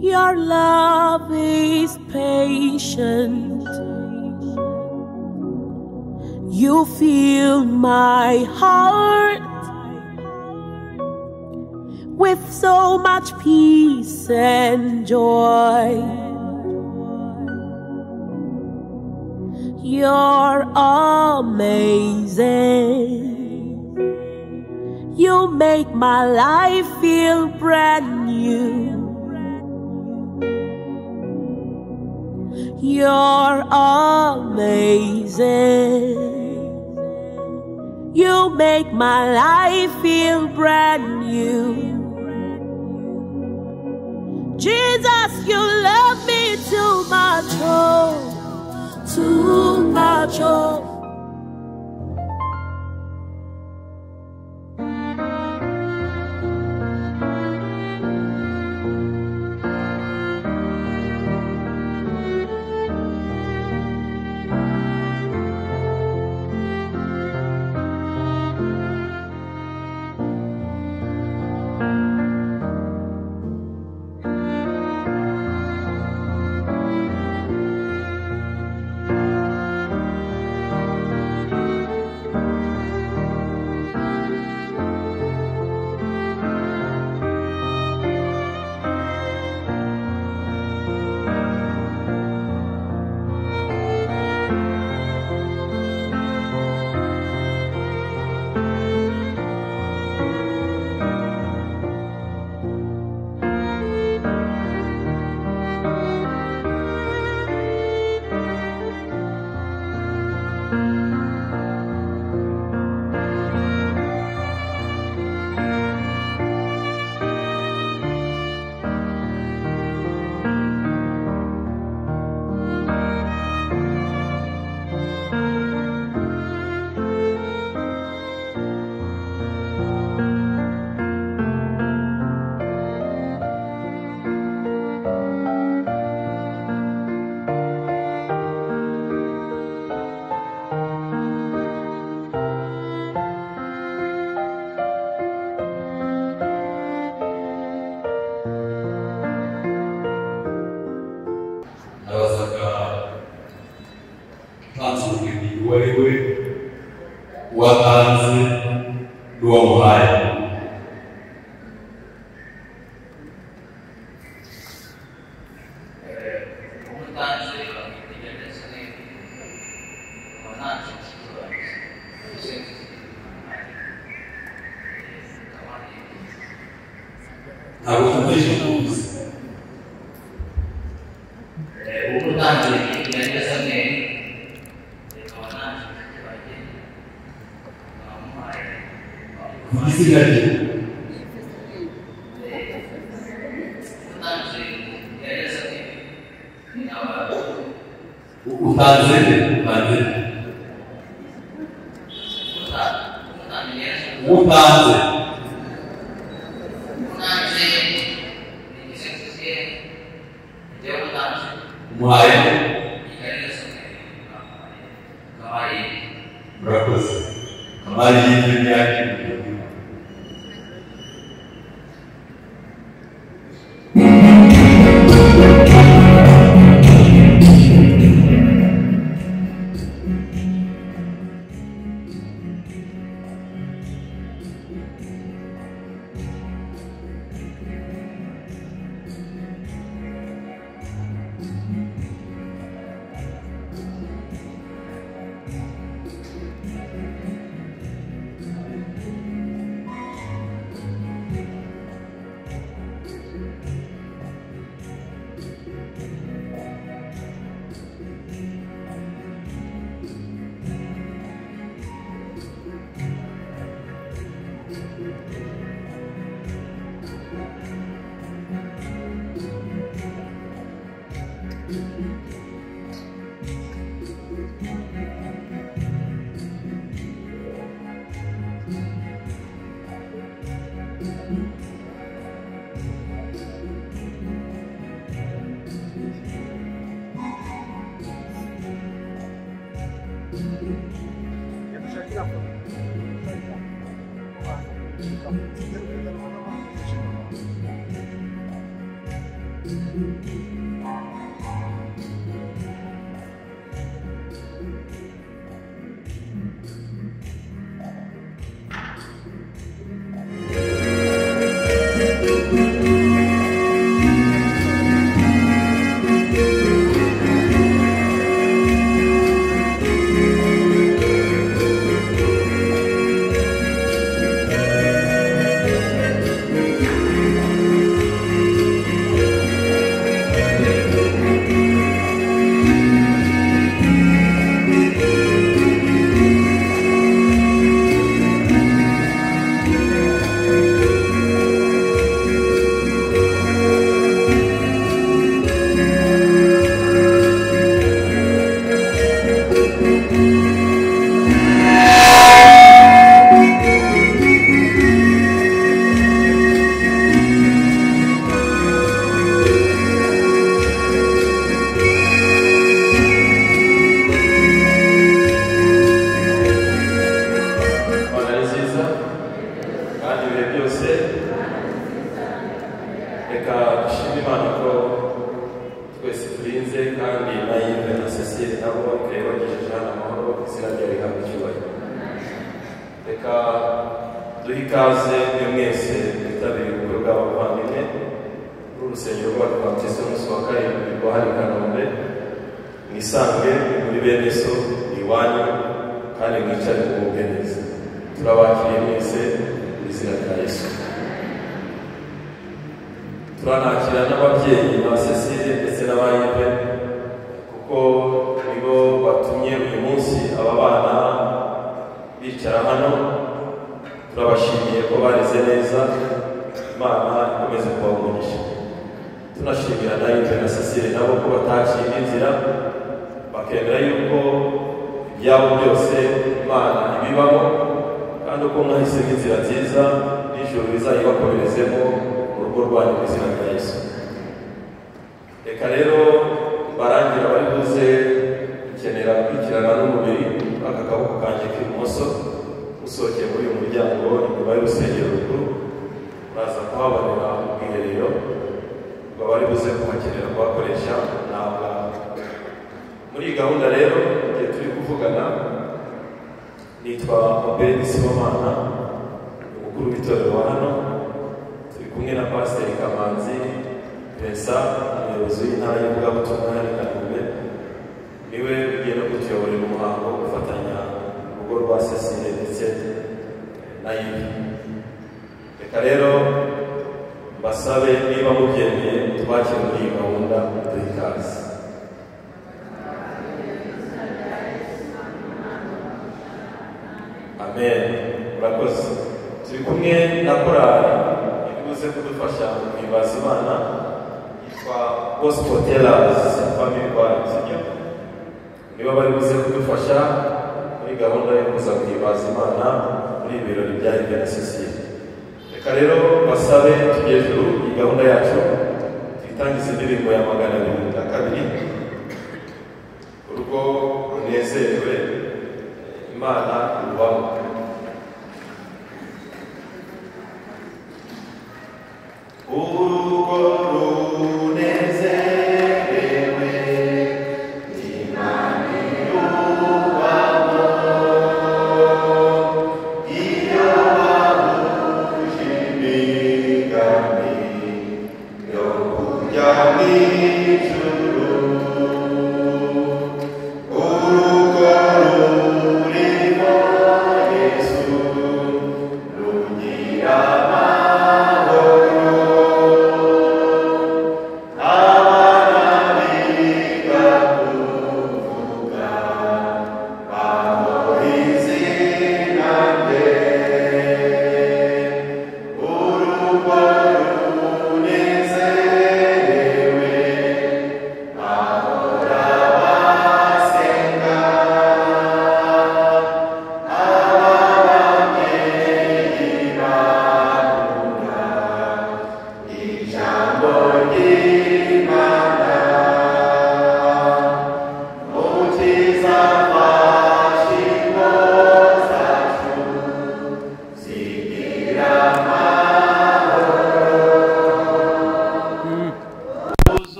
Your love is patient. You fill my heart with so much peace and joy. You're amazing. You make my life feel brand new. You're amazing. You make my life feel brand new. Jesus, you love me too much, oh, too much, oh.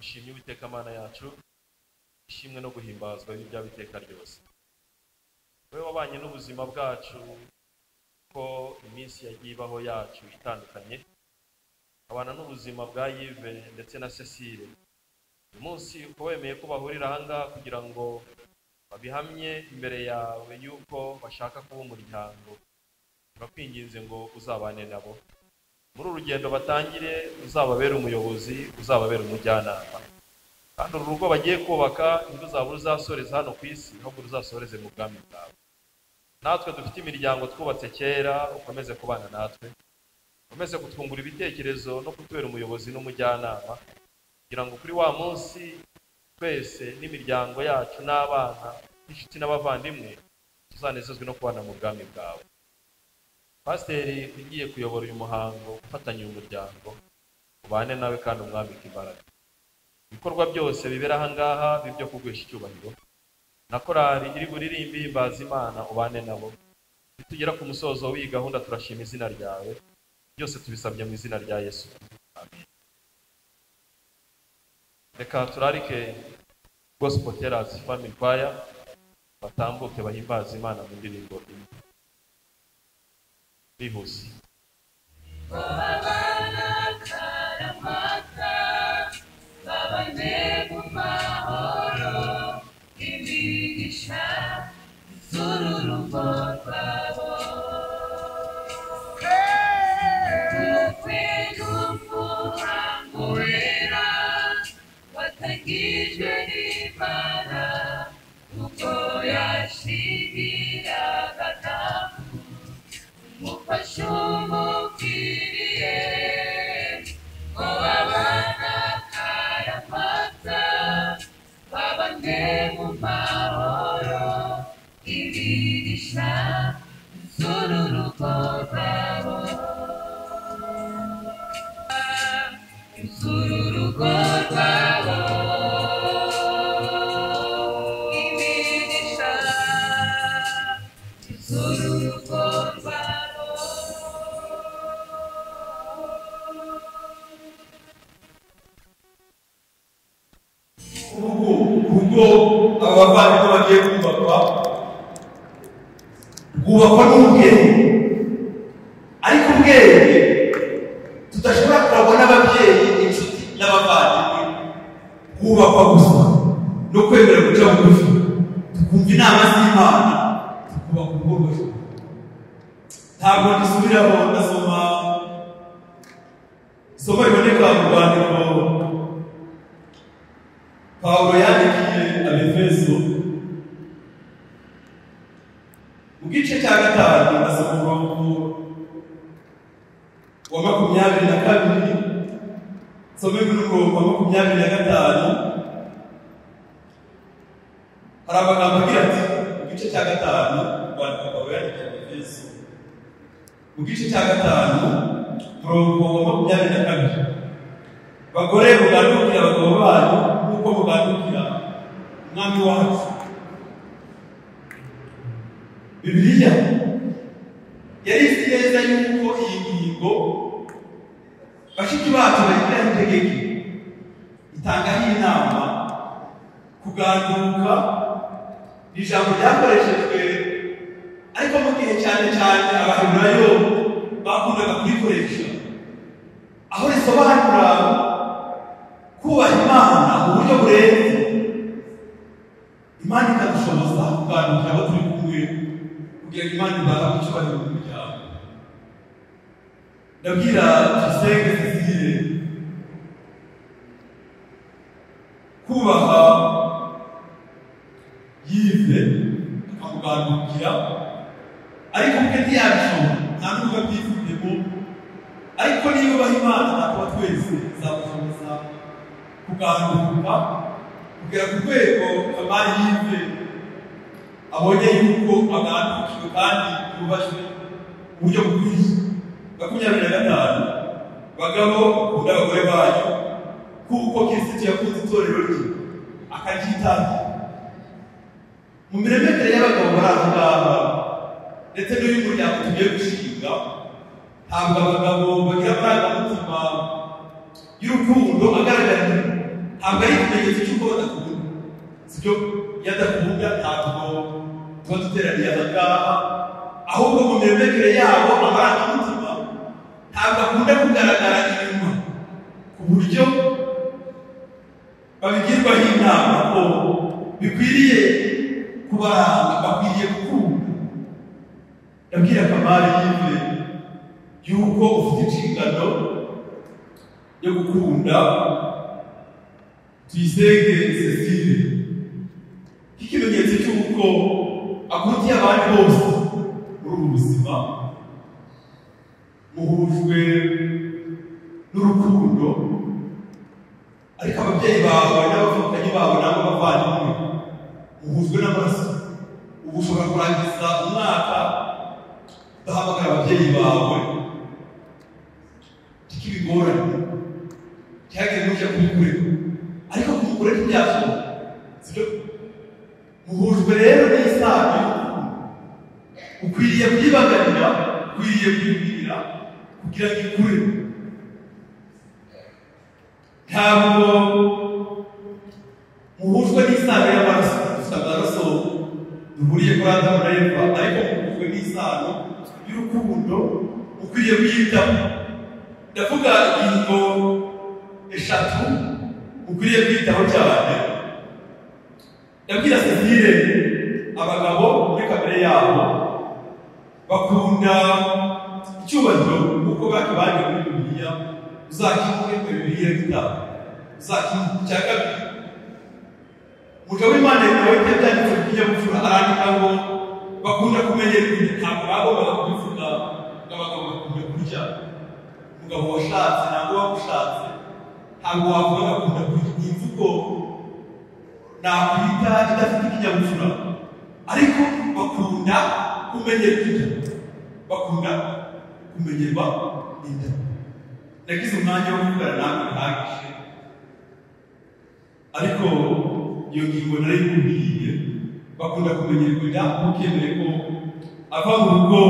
turagushimye Uwiteka Mana yacu, ishimwe no guhimbazwa n'ibya biteka ryose. Wewe wabanye n'ubuzima bwacu ko iminsi yagiye ibaho yacu itandukanye, abana n'ubuzima bwa Yves ndetse na Cecile. Uyu munsi uko wemeye ko bahurira ahangaha kugira ngo babihamye imbere yawe yuko bashaka kuba umuryango, turakwinginze ngo uzabane nabo muri urugendo batangire, uzababera umuyobozi, uzababera umujyanama, kandi urugo bagiye kubaka ntuzabura uzasoreza hano ku isi, ahubwo uzasoreze mu bwami bwawe. Natwe dufite imiryango twubatse kera, ukomeze kubana natwe, ukomeze kutwungura ibitekerezo no kutubera umuyobozi n'umujyanama, kugira ngo kuri wa munsi twese n'imiryango yacu n'abana n'inshuti n'abavandimwe tuzanezezwe no kubana mu bwami bwawe. Pasiteri ugiye kuyobora uyu muhango, gufatanya uyu muryango, ubane nawe kandi umwambike imbaraga. Ibikorwa byose bibera ahangaha bibyo kuguhesha icyubahiro, na korali iri buririmbe ihimbaza Imana ubane nabo. Nitugera ku musozo w'iyi gahunda turashima izina ryawe, byose tubisabye mu izina rya Yesu. Amen. Reka turarike Gospel Terrace Family Choir batambuke bahimbaza Imana mu ndirimbo imwe. Bihuse. Babana karamata, babane mu mahoro, imigisha z'urugo rwabo. Ubukwe n'umuhango wera watangijwe n'Imana, kuko yashimiraga nawe umufasha umukiriye. Ngo babana karamata, babane mu mahoro, imigisha z'urugo rwabo. Z'urugo rwabo, imigisha z'urugo rwabo. Ubwo abavandimwe bagiye kubakwa n'ubwenge, ariko ubwenge tudashobora kuragwa n'ababyeyi, inshuti n'abavandimwe, kubakwa gusa no kwemera guca bugufi, tukumva inama z'Imana, tukubaka urugo rwacu. Ntabwo ndisubiraho ndasoma isomo riboneka mu rwandiko Pawulo yandikiye Abefeso mu gice cya 5, ndasoma umurongo wa 22, nsome n'umurongo wa 25. Hari amagambo agira ati mu gice cya 5 rwandiko Pawulo yandikiye Abefeso mu gice cya 5 umurongo wa 22, bagore mugandukira abagabo banyu nk'uko mugandukira umwami wacu. Bibiliya yari izi neza yuko iyi ngingo bashiki bacu bayigira itegeko, itangaho inama. Kuganduka ni ijambo ryakoreshejwe, ariko mu gihe cyane cyane Abaheburayo bakundaga kurikoresha, aho risobanura kubaha Imana mu buryo burenze. Imana ikadushoboza kugandukira abo turi kumwe, kugira ngo Imana ibashe gucyubahiro mu muryango. Ndabwira Tuyisenge Cecile kubaha Yves akamugandukira, ariko ubwe ntiyabishobora, nta n'ubwo abyifitemo, ariko niba ubaha Imana natwe twese izamushoboza kuganduka kugera ku rwego kamari Yves abonye yuko agandukiwe kandi yubashwe mu buryo bukwiye. 25, bagabo ukunda abagore banyu kuko Kristo yakunze itorero rye akaryitanga. Mu miremekere y'abagabo bari aho ngaha ndetse n'uyu muryango tugiye gushinga, ntabwo abagabo bagira amarangamutima y'urukundo agaragara ntabwo ari ikimenyetso cy'uko badakunda, sibyo? Iyo adakunda ntabwo tuba duteraniye aha ngaha, ahubwo mu miyoborere yabo amarangamutima ntabwo akunda kugaragara inyuma ku buryo babigirwaho inama ko bikwiriye kubaranga, bakwiriye gukunda. Ndabwira Kamari yive yuko ufite inshingano yo gukunda Tuyisenge Cecile nk'ikimenyetso cy'uko akurikiye abandi bose muri ubu buzima, muhujwe n'urukundo, ariko ababyeyi bawe n'abavukanyi bawe nabo bavandimwe muhujwe n'amaraso. Ubu ushobora kurangiza umwaka udahamagara ababyeyi bawe, kikibigoranye cyageze n'ujya kubikureka, ariko kumukure ntibyashoboka, sibyo? Muhujwe rero n'isano y'urukundo, ukwiriye kuyibagarira, ukwiriye kuyibwira kugira ngo ikure. Ntabwo muhujwe n'isano y'amaraso, dufite amaraso duhuriye kuri Adamu na Eva, ariko muhujwe n'isano y'urukundo ukwiriye kuyitaho. Ndavuga ingingo eshatu ukwiriye kwitaho cyane. Ndabwira Cecile, abagabo muri kamere yabo bakunda icyubahiro kuko bakibanje muri Bibiliya, uzakimuke muri Bibiliya gitabo, uzakimuke cya kabiri. Umugabo w'Imana nawe yabyanditse mu kinyabupfura arandika ngo bakunda kumenyera ibintu, ntabwo bagombaga kubivuga ngo abagabo bakunda kurya. Umugabo washatse ntabwo wagushatse, ntabwo wavuga bakunda kurya. Imvugo nakwita idafite ikinyabupfura, ariko bakunda kumenyerwa inda, bakunda kumenyerwa inda. Nagize umwanya wo kuvugana nawe bihagije, ariko iyo ngingo narayikubwiye. Bakunda kumenyerwa inda, ntukemere ko ava mu rugo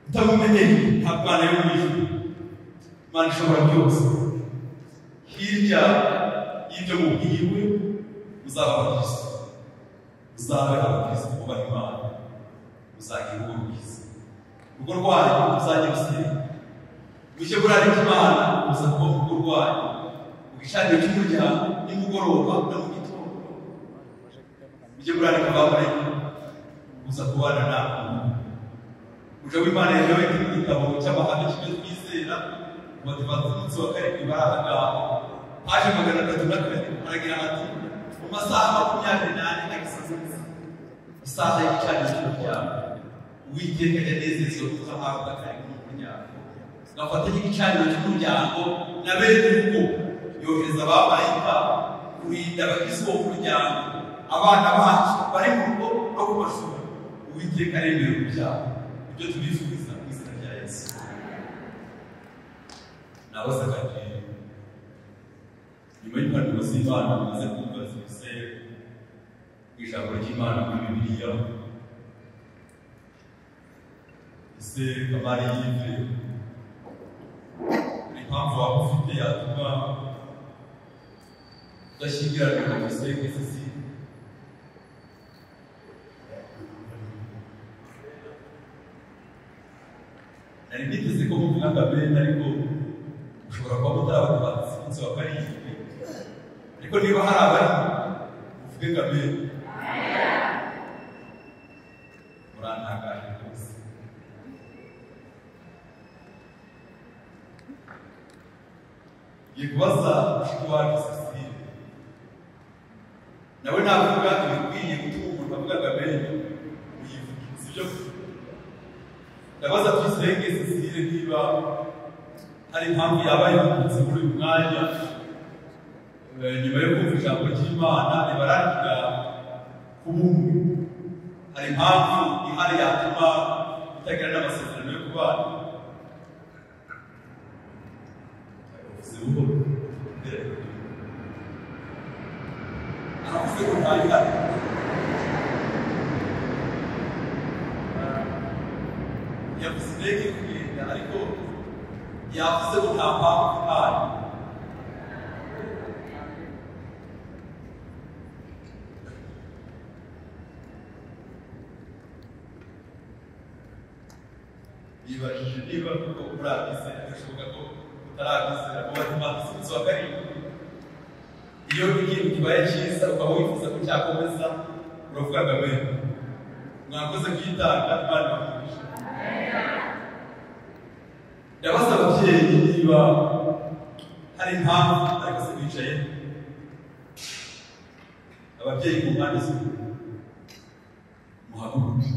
utamumenyeye. Nta mwana yo mu ijuru, Imana ishobora byose. Hirya y'ibyo mubwiwe uzaba abakristo, uzabe abakristo bubaha Imana, uzagira urugo rwiza, urugo rwanyu uzajya gusenga, mujye murarika Imana, uza kuba mu rugo rwanyu, mu gicaniro cy'umuryango nimugoroba no mu gitondo, mujye murarika abamarayika, uza kubana namwe. Umugabo w'Imana yawe mu gitabo cy'amahame kimwe twizera mu Badivantisiti b'umunsi wa karindwi bari aha ngaha, haje 304 aragira ati mu masaha 24 agisaza isaha y'icyane cy'umuryango Uwiteka yanezezwa kuko ahabwa akariko n'umuryango, gafatanye igicaniro cy'umuryango na bene urugo, yohereza abamarayika kurinda abagizi bo muryango, abana bacu bari mu rugo no ku mashuri. Uwiteka aremera urubyaro. Ibyo tubifuza mu izina rya Yesu. Nabasakaje nyuma y'impanuro z'Imana maze kumva zose ijambo ry'Imana muri Bibiliya. Ese Kamari yive impamvu waba ufite yatuma udashyingiranwa na Tuyisenge Cecile? Nari niteze ko muvuga Amen, ariko ushobora kuba mutarabatse umunsi wa karindwi, ariko niba hari abari uvuge Amen. Murantangaje rwose. Ngiye kubaza mushiki wacu Cecile, nawe navuga ibikwiye gutuma umuntu avuga Amen uyivuge, sibyo? Ndabaza Tuyisenge Cecile niba hari impamvu yaba yavutse muri uyu mwanya nyuma yo kumva ijambo ry'Imana ribarangira ku bumwe. Hari impamvu ihari yatuma utagira n'amasezerano yo kubana? Aravuze ko nta ihari. Yavuze indege kugenda, ariko yavuze ko nta mpamvu ihari. yibajije niba kuko urabize bishoboka ko utarabizera mu batima umusozo wa karindwi. Iyo ikintu kibaye cyiza ukaba wifuza ko cyakomeza uravuga ngo amen. Mwakoze kwitanga Imana ibahe. Ndabaza ababyeyi niba hari impamvu ariko se bicaye ababyeyi ku mpande zose muhaguruke.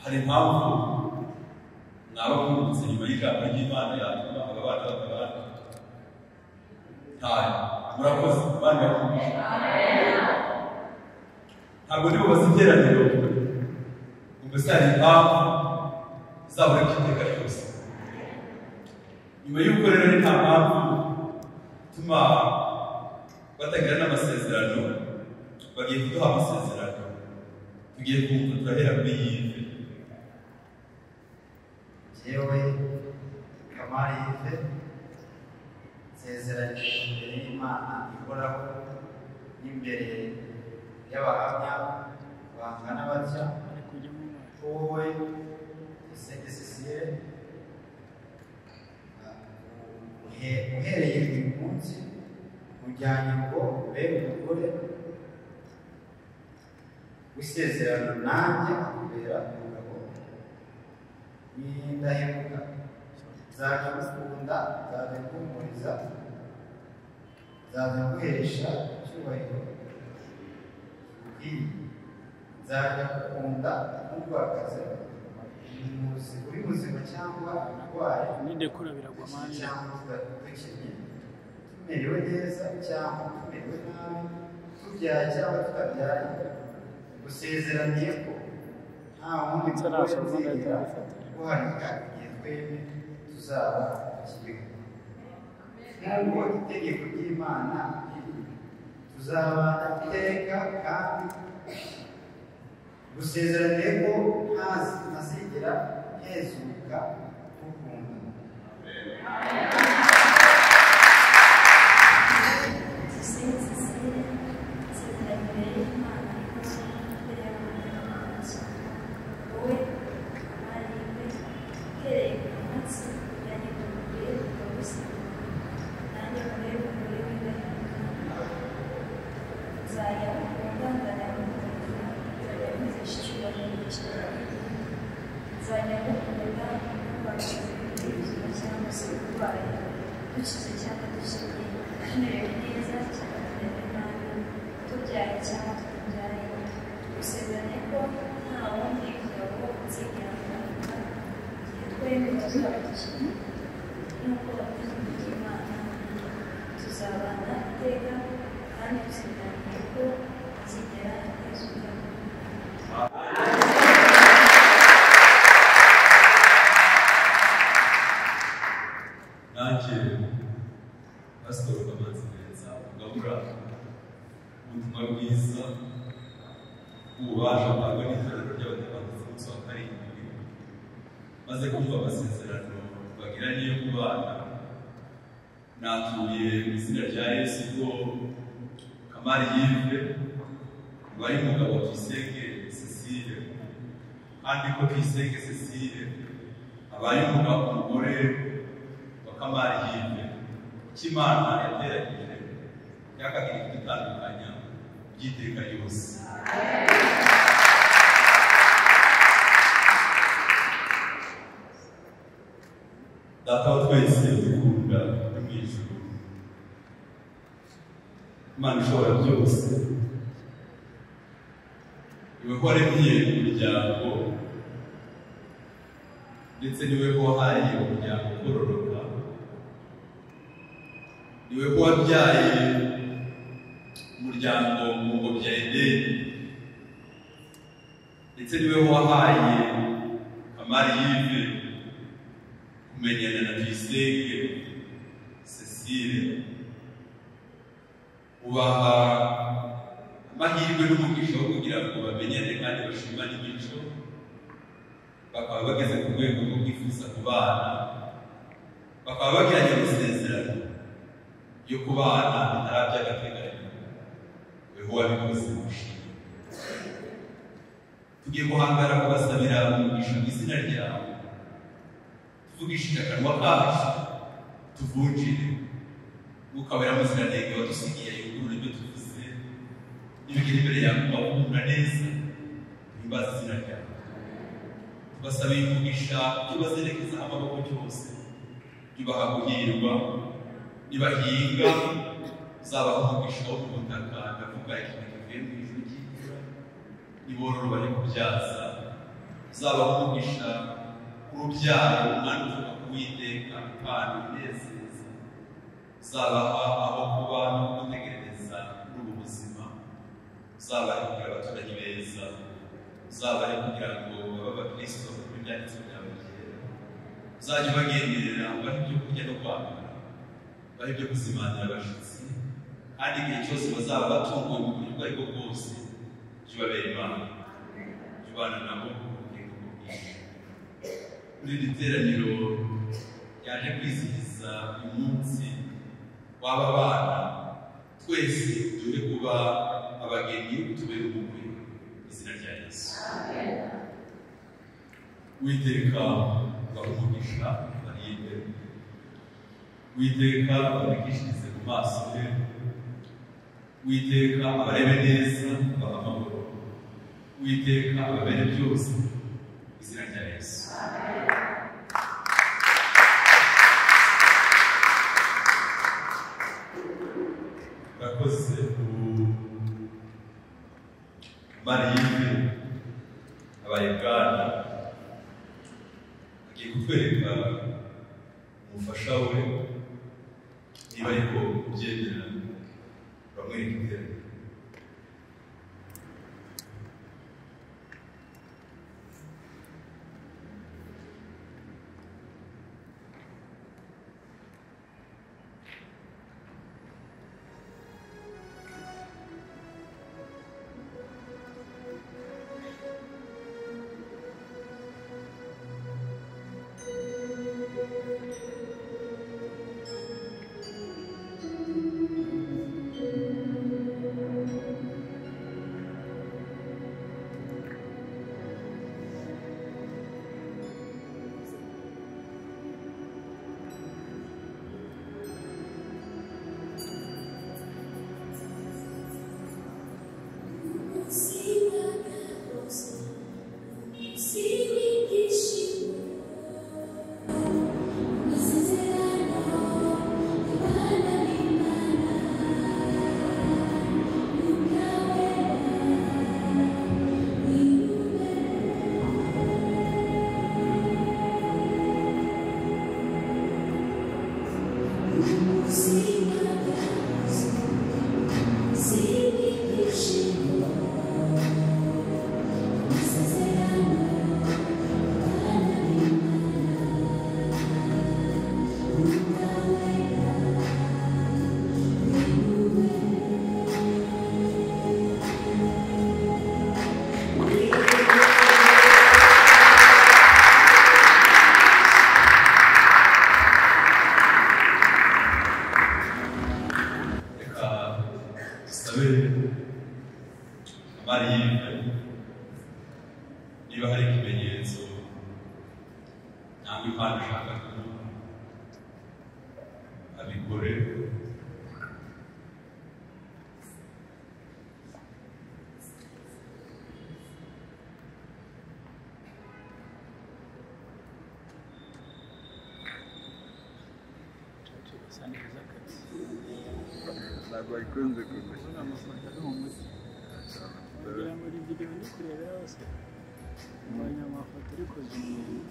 Hari impamvu mwaba mwungutse nyuma y'ijambo ry'Imana yatuma aba bana bakabana? Ntayo. Murakoze. Imana yakumvishe. Ntabwo nibo baziteraniro gusa hari impamvu izabura iteka ryose. Nyuma y'uko rero nta mpamvu ituma batagira n'amasezerano, bagiye kuduha amasezerano. Tugiye kumva turahera muri Yive. Jewe Kamari Yive nsezeranyije imbere y'Imana ihoraho n'imbere y'abahamya bangana batya ko wowe Isenge Cecile uhereye uyu munsi ujyanye ngo ube umugore w'isezerano nanjye akubera umugabo w'indahemuka. Nzajya ngukunda, nzajya nguhumuriza, nzajya nguhesha icyubahiro ukwiye, nzajya ngukunda ntuguhagaze, uri muzima cyangwa urwaye, cyangwa tudakennye, tumerewe neza cyangwa tumerewe nabi, tubyaye cyangwa tutabyaye, gusezeraniye ko nta wundi mugore nzigera guharika igihe twembi tuzaba tukiriho. Nk'uko itegeko ry'Imana riri, tuzabana iteka kandi gusezeraniye ko ntazigera hezuka gukunda. Maze kumva amasezerano bagiraniye ku bana, natuye mu izina rya Yesu ko Kamari Yive bari umugabo wa Tuyisenge Cecile, kandi ko Tuyisenge Cecile abaye umugore wa Kamari Yive, Imana yateranyije yakagira gutandukanya by'iteka ryose. Data wa twese dukunda mu ijuru, Imana ishobora byose, niwe ko waremye umuryango ndetse niwe ko wahaye umuryango kororoka, niwe ko wabyaye umuryango mu ngobyi ya Edeni, ndetse niwe wahaye Kamari Yive kumenyana na Tuyisenge Cecile, ubaha amahirwe n'umugisha wo kugira ngo bamenyane kandi bashimane imico, bakaba bageze ku rwego rwo kwifuza kubana, bakaba bagiranye amasezerano yo kubana bitari by'agateganyo. wabikoze mushimwe. Tugiye guhangara kubasabira umugisha mu izina ryawe, tuvugishije akanwa kacu, tuvunjire Mwuka Wera Muziranenge wadusigiye yungurura ibyo tuvuze, nibigera imbere yawe ukabumva neza, duhimbaze izina ryawe. Tubasabira umugisha tubazerekezaho amaboko cyose, tubaha guhirwa, nibahinga uzabaha umugisha wo ku butaka, ndavuga ikintu kivuye mu ijuru ry'imvura, niborora bari kubyaza, uzabaha umugisha urubyaro, umwana uvuga ku Uwiteka, impano inezeza, uzabaha aho kuba no gutegereza muri ubu buzima, uzabahe kugira abaturage beza, uzabahe kugira ngo babe abakristo bakuru ibyanditswe byawe byera, uzajya ubagenderera ubahe ibyo kurya no kwambara, ubahe ibyo kuzimanira abashyitsi, kandi igihe cyose bazaba batunguwe mu buryo ubwo aribwo bwose, jya ubabera Imana, jya ubana nabo ubugingo bwinshi. Muri iri teraniro yaje kwizihiza uyu munsi w'aba bana, twese tujye kuba abageni tubere umugwi mu izina rya Yesu. Uwiteka baha umugisha barinde, Uwiteka babikishirize mu maso he, Uwiteka abarebe neza baha amahoro, Uwiteka ababere byose mu izina rya Yesu. Urakoze Mariye abaye bwana, agiye kutwereka umufasha we, niba ariko ubyemera uramwereka iterambere. Niba hari ikimenyetso cyangwa impano ushaka kunywa, abikore. Ntabwo ayikunze kurusha. Amafoto ari mu mutwe. Kugira ngo iri video ndi kureba yose, mbonye amafoto uri kuzimura.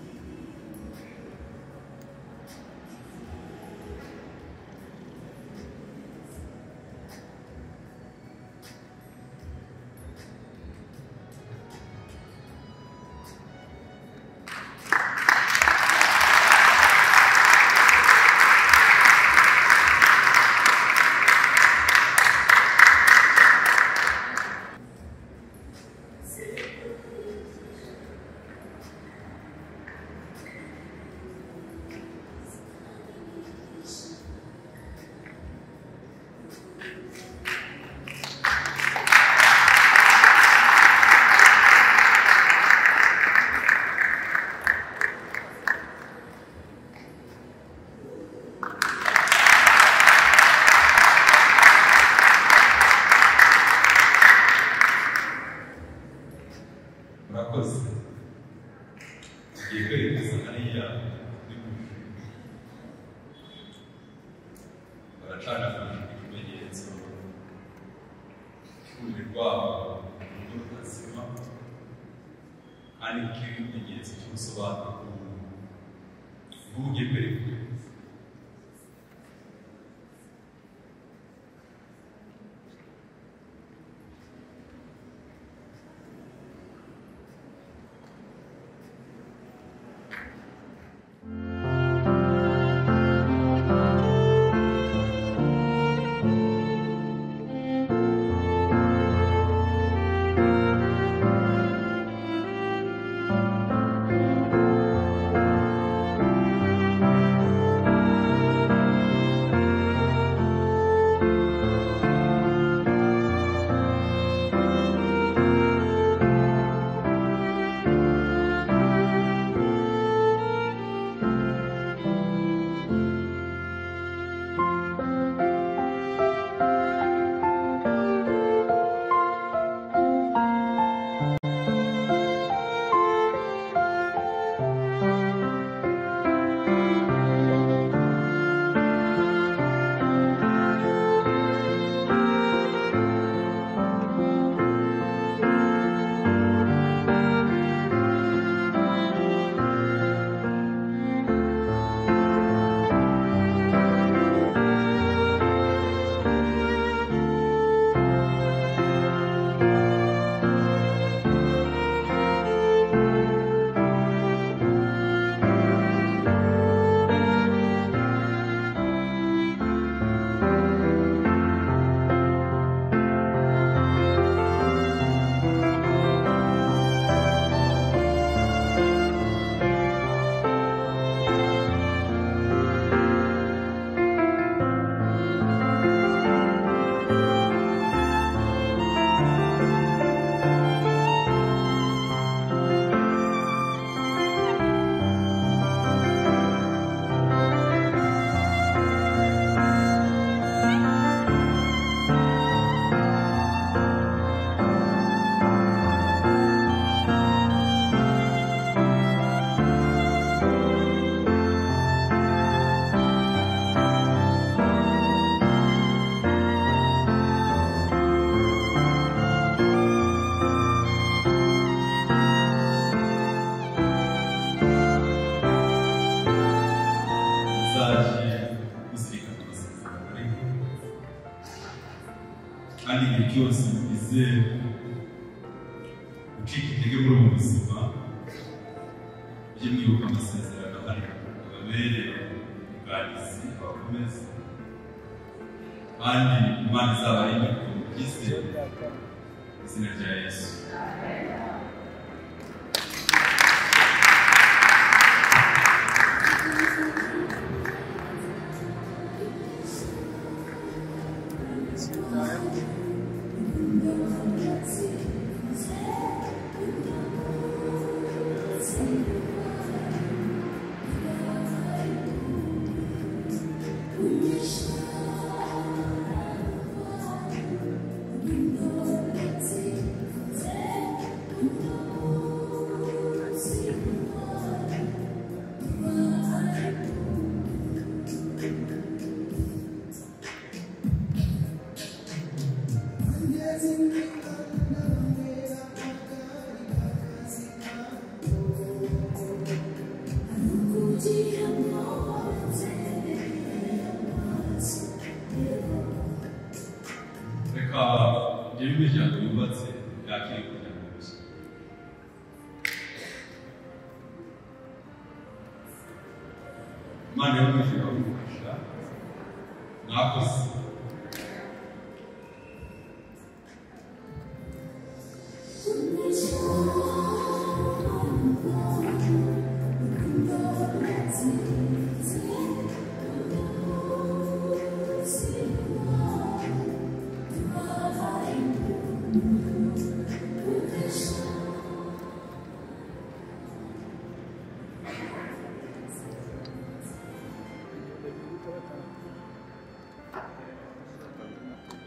tugiye kwerekeza hariya baracana ikimenyetso cy'urumuri rwabo rutazima kandi ikimenyetso cy'ubusobanuro bw'ubugiye kwerekeza. kandi igihe cyose bize gucika intege muri ubu buzima ujye mwibuka amasezerano ahari ababere ubwanizi abakomeza kandi Imana izabarinde mu byizere izina rya Yesu. Imiryango yubatse yakiriye kugira ngo gusa Imana yo mwijuru abumufasha mwakoze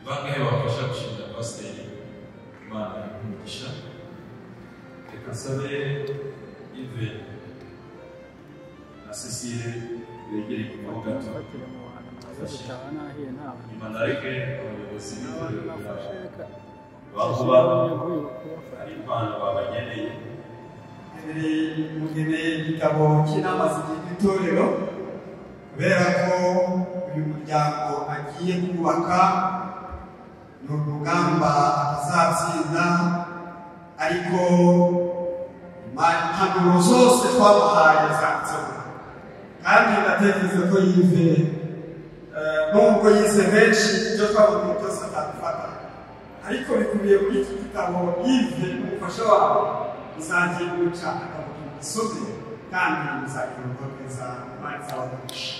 bangahe wafasha gushinga pasiteri Imana umugisha reka nsabe Ive Cecile begereye inyuma gato Fatira mu bantu nazo zitaba nahiye ntawe. nyuma nareke abayobozi Abantu b'itorero nafashe ryawe reka. bakuba Yaguye kubafata. hari impano babageneye mugeneye igitabo cy'inama zigize itorero kubera ko uyu muryango agiye kubaka ni urugamba atazatsinda ariko impanuro zose twamuhaye zanditseho kandi ndatekereza ko yize nubwo yize benshi ibyo twabonye byose atabifata ariko bikubiye muri iki gitabo yize umufasha wawe uzagiye guca akabutura isome kandi uzagira urugo rwiza imana izabagurisha